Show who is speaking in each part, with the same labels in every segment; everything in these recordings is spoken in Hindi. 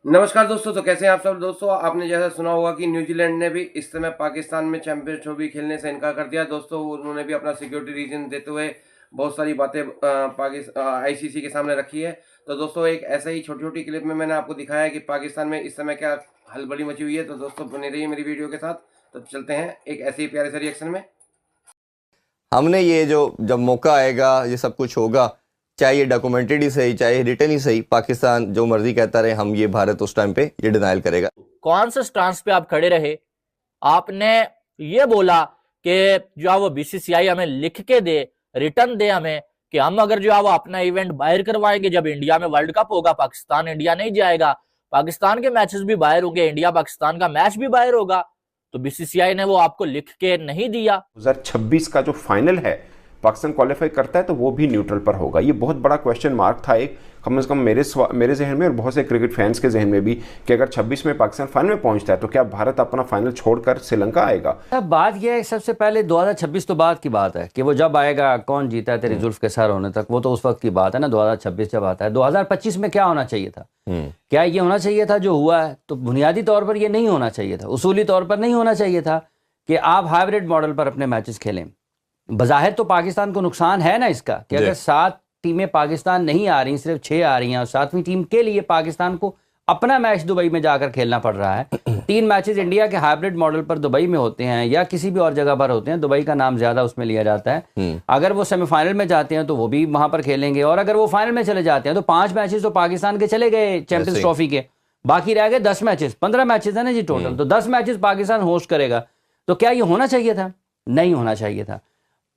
Speaker 1: नमस्कार दोस्तों। तो कैसे हैं आप सब दोस्तों। आपने जैसा सुना होगा कि न्यूजीलैंड ने भी इस समय पाकिस्तान में चैंपियंस ट्रॉफी खेलने से इनकार कर दिया दोस्तों। उन्होंने भी अपना सिक्योरिटी रीजन देते हुए बहुत सारी बातें आईसीसी के सामने रखी है। तो दोस्तों एक ऐसा ही छोटी छोटी क्लिप में मैंने आपको दिखाया है कि पाकिस्तान में इस समय क्या हलबड़ी मची हुई है। तो दोस्तों बने रहिए मेरी वीडियो के साथ। तो चलते हैं एक ऐसे ही प्यारे से रिएक्शन में।
Speaker 2: हमने ये जो जब मौका आएगा ये सब कुछ होगा, चाहे ये डॉक्यूमेंटेड ही सही चाहे रिटर्न ही सही, पाकिस्तान जो मर्जी कहता रहे, हम ये भारत उस टाइम पे ये डिनाइल करेगा।
Speaker 3: कौन से स्टांस पे आप खड़े रहे? आपने ये बोला कि जो है वो बीसीसीआई हमें लिख के दे, रिटर्न दे हमें, कि हम अगर जो है वो अपना इवेंट बाहर करवाएंगे, जब इंडिया में वर्ल्ड कप होगा पाकिस्तान इंडिया नहीं जाएगा, पाकिस्तान के मैचेस भी बाहर होंगे, इंडिया पाकिस्तान का मैच भी बाहर होगा। तो बीसीसीआई ने वो आपको लिख के नहीं दिया।
Speaker 4: 2026 का जो फाइनल है पाकिस्तान क्वालिफाई करता है तो वो भी न्यूट्रल पर होगा। ये बहुत बड़ा क्वेश्चन मार्क था एक, कम से कम मेरे जहन में और बहुत से क्रिकेट फैंस के जहन में भी, कि अगर 26 में पाकिस्तान फाइनल में पहुंचता है तो क्या भारत अपना फाइनल छोड़कर श्रीलंका आएगा?
Speaker 5: अब बात यह है, सबसे पहले 2026 तो बाद की बात है कि वो जब आएगा, कौन जीता है तेरी जुल्फ के सर होने तक, वो तो उस वक्त की बात है ना। 2026 जब आता है, 2025 में क्या होना चाहिए था? क्या ये होना चाहिए था जो हुआ है? तो बुनियादी तौर पर ये नहीं होना चाहिए था, उसूली तौर पर नहीं होना चाहिए था कि आप हाइब्रिड मॉडल पर अपने मैचेस खेलें। बज़ाहिर तो पाकिस्तान को नुकसान है ना इसका, कि अगर 7 टीमें पाकिस्तान नहीं आ रही, सिर्फ 6 आ रही हैं, और 7वीं टीम के लिए पाकिस्तान को अपना मैच दुबई में जाकर खेलना पड़ रहा है। 3 मैचेस इंडिया के हाइब्रिड मॉडल पर दुबई में होते हैं या किसी भी और जगह पर होते हैं, दुबई का नाम ज्यादा उसमें लिया जाता है। अगर वो सेमीफाइनल में जाते हैं तो वो भी वहां पर खेलेंगे, और अगर वो फाइनल में चले जाते हैं तो 5 मैचेस तो पाकिस्तान के चले गए चैंपियंस ट्रॉफी के, बाकी रह गए 10 मैचेस। 15 मैचेस है ना जी टोटल, तो 10 मैचेस पाकिस्तान होस्ट करेगा। तो क्या ये होना चाहिए था? नहीं होना चाहिए था।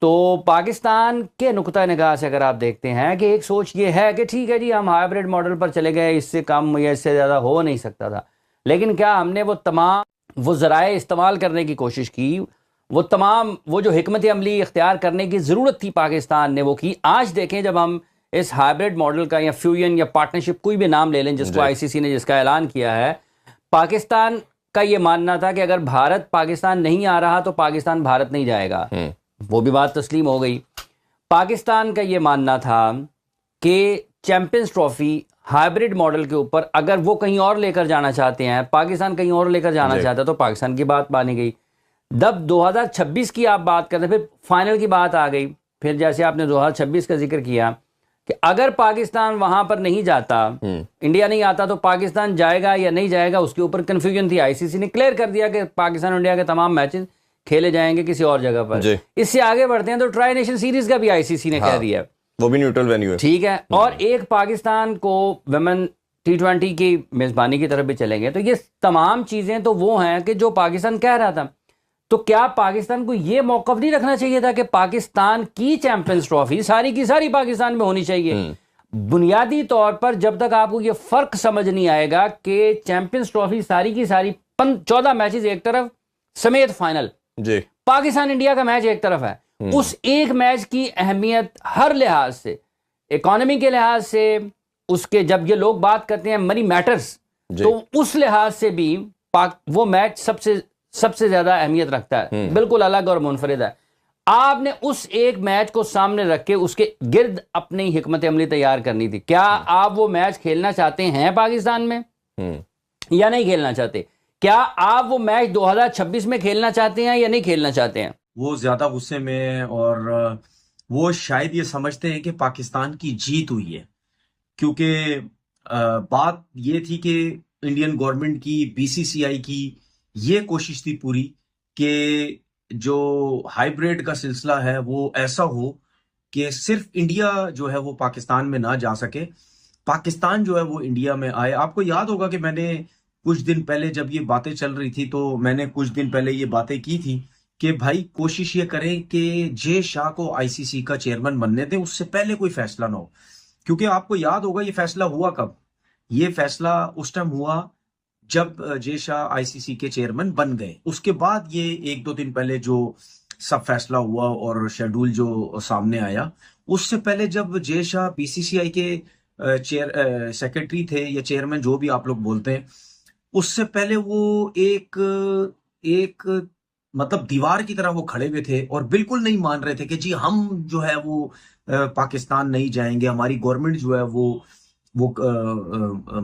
Speaker 5: तो पाकिस्तान के नुक्ता निगाह से अगर आप देखते हैं कि एक सोच ये है कि ठीक है जी, हम हाइब्रिड मॉडल पर चले गए, इससे कम या इससे ज़्यादा हो नहीं सकता था, लेकिन क्या हमने वो ज़राए इस्तेमाल करने की कोशिश की, वो जो हिकमत अमली इख्तियार करने की ज़रूरत थी पाकिस्तान ने वो की? आज देखें, जब हम इस हाइब्रिड मॉडल का या फ्यूजन या पार्टनरशिप कोई भी नाम ले लें जिसको आईसीसी ने जिसका ऐलान किया है, पाकिस्तान का ये मानना था कि अगर भारत पाकिस्तान नहीं आ रहा तो पाकिस्तान भारत नहीं जाएगा, वो भी बात तस्लीम हो गई। पाकिस्तान का ये मानना था कि चैंपियंस ट्रॉफी हाइब्रिड मॉडल के ऊपर अगर वो कहीं और लेकर जाना चाहते हैं, पाकिस्तान कहीं और लेकर जाना चाहता है, तो पाकिस्तान की बात मानी गई। जब 2026 की आप बात करते, फिर फाइनल की बात आ गई। फिर जैसे आपने 2026 का जिक्र किया कि अगर पाकिस्तान वहां पर नहीं जाता, इंडिया नहीं आता, तो पाकिस्तान जाएगा या नहीं जाएगा, उसके ऊपर कंफ्यूजन थी। आईसीसी ने क्लियर कर दिया कि पाकिस्तान इंडिया के तमाम मैचेस खेले जाएंगे किसी और जगह पर। इससे आगे बढ़ते हैं तो ट्राई नेशन सीरीज का भी आईसीसी ने कह दिया, वो भी न्यूट्रल वेन्यू है, ठीक है। और एक पाकिस्तान को वुमेन T20 की मेजबानी की तरफ भी चलेंगे। तो ये तमाम चीजें तो वो हैं कि जो पाकिस्तान कह रहा था। तो क्या पाकिस्तान को ये मौकफ नहीं रखना चाहिए था कि पाकिस्तान की चैंपियंस ट्रॉफी सारी की सारी पाकिस्तान में होनी चाहिए? बुनियादी तौर पर जब तक आपको ये फर्क समझ नहीं आएगा कि चैंपियंस ट्रॉफी सारी की सारी 14 मैचेस एक तरफ समेत फाइनल जी, पाकिस्तान इंडिया का मैच एक तरफ है, उस एक मैच की अहमियत हर लिहाज से, इकोनॉमी के लिहाज से, उसके जब ये लोग बात करते हैं मनी मैटर्स, तो उस लिहाज से भी वो मैच सबसे ज्यादा अहमियत रखता है, बिल्कुल अलग और मुनफरिद है। आपने उस एक मैच को सामने रख के उसके गिर्द अपनी हिकमत अमली तैयार करनी थी। क्या आप वो मैच खेलना चाहते हैं पाकिस्तान में या नहीं खेलना चाहते? क्या आप वो मैच 2026 में खेलना चाहते हैं या नहीं खेलना चाहते हैं?
Speaker 6: वो ज्यादा गुस्से में हैं और वो शायद ये समझते हैं कि पाकिस्तान की जीत हुई है, क्योंकि बात ये थी कि इंडियन गवर्नमेंट की, बीसीसीआई की ये कोशिश थी पूरी कि जो हाइब्रिड का सिलसिला है वो ऐसा हो कि सिर्फ इंडिया जो है वो पाकिस्तान में ना जा सके, पाकिस्तान जो है वो इंडिया में आए। आपको याद होगा कि मैंने कुछ दिन पहले जब ये बातें चल रही थी तो मैंने कुछ दिन पहले ये बातें की थी कि भाई कोशिश ये करें कि जे शाह को आईसीसी का चेयरमैन बनने दें, उससे पहले कोई फैसला ना हो। क्योंकि आपको याद होगा ये फैसला हुआ कब? ये फैसला उस टाइम हुआ जब जे शाह आईसीसी के चेयरमैन बन गए। उसके बाद ये 1-2 दिन पहले जो सब फैसला हुआ और शेड्यूल जो सामने आया, उससे पहले जब जे शाह बीसीसीआई के सेक्रेटरी थे या चेयरमैन, जो भी आप लोग बोलते हैं, उससे पहले वो एक मतलब दीवार की तरह वो खड़े हुए थे और बिल्कुल नहीं मान रहे थे कि जी हम जो है वो पाकिस्तान नहीं जाएंगे, हमारी गवर्नमेंट जो है वो वो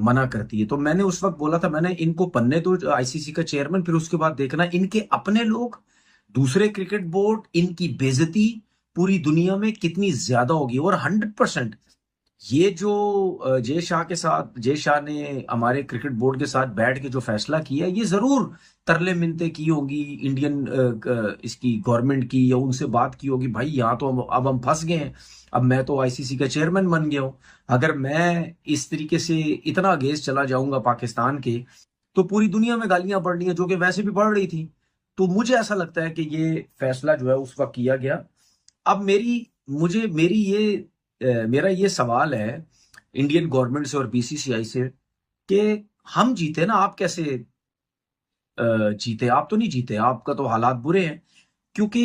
Speaker 6: मना करती है। तो मैंने उस वक्त बोला था, मैंने इनको बनने दो आईसीसी का चेयरमैन, फिर उसके बाद देखना इनके अपने लोग, दूसरे क्रिकेट बोर्ड, इनकी बेइज्जती पूरी दुनिया में कितनी ज्यादा होगी। और 100% ये जो जय शाह ने हमारे क्रिकेट बोर्ड के साथ बैठ के जो फैसला किया, ये जरूर तरले मिन्नतें की होगी इंडियन इसकी गवर्नमेंट की, या उनसे बात की होगी, भाई यहाँ तो अब हम फंस गए हैं, अब मैं तो आईसीसी का चेयरमैन बन गया हूं, अगर मैं इस तरीके से इतना अगेंस्ट चला जाऊंगा पाकिस्तान के, तो पूरी दुनिया में गालियां पड़ रही हैं, जो कि वैसे भी पड़ रही थी। तो मुझे ऐसा लगता है कि ये फैसला जो है उस वक्त किया गया। अब मेरा ये सवाल है इंडियन गवर्नमेंट से और बीसीसीआई से कि हम जीते ना, आप कैसे जीते? आप तो नहीं जीते, आपका तो हालात बुरे हैं, क्योंकि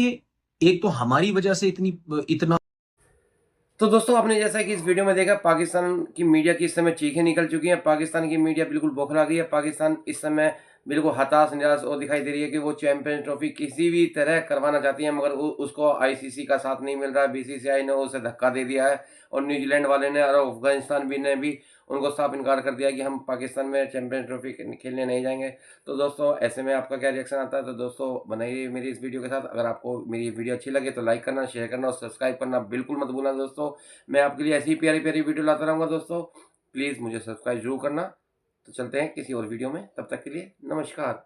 Speaker 6: एक तो हमारी वजह से इतना।
Speaker 1: तो दोस्तों आपने जैसा कि इस वीडियो में देखा, पाकिस्तान की मीडिया की इस समय चीखें निकल चुकी हैं। पाकिस्तान की मीडिया बिल्कुल बौखला गई है। पाकिस्तान इस समय बिल्कुल हताश निराश और दिखाई दे रही है कि वो चैंपियंस ट्रॉफी किसी भी तरह करवाना चाहती है, मगर उसको आईसीसी का साथ नहीं मिल रहा है। बीसीसीआई ने उसे धक्का दे दिया है और न्यूजीलैंड वाले ने और अफगानिस्तान भी ने भी उनको साफ इनकार कर दिया कि हम पाकिस्तान में चैंपियंस ट्रॉफी खेलने नहीं जाएंगे। तो दोस्तों ऐसे में आपका क्या रिएक्शन आता है? तो दोस्तों बनाइए मेरी इस वीडियो के साथ। अगर आपको मेरी वीडियो अच्छी लगे तो लाइक करना, शेयर करना और सब्सक्राइब करना बिल्कुल मत भूलना दोस्तों। मैं आपके लिए ऐसी ही प्यारी प्यारी वीडियो लाता रहूँगा दोस्तों। प्लीज़ मुझे सब्सक्राइब जरूर करना। तो चलते हैं किसी और वीडियो में, तब तक के लिए नमस्कार।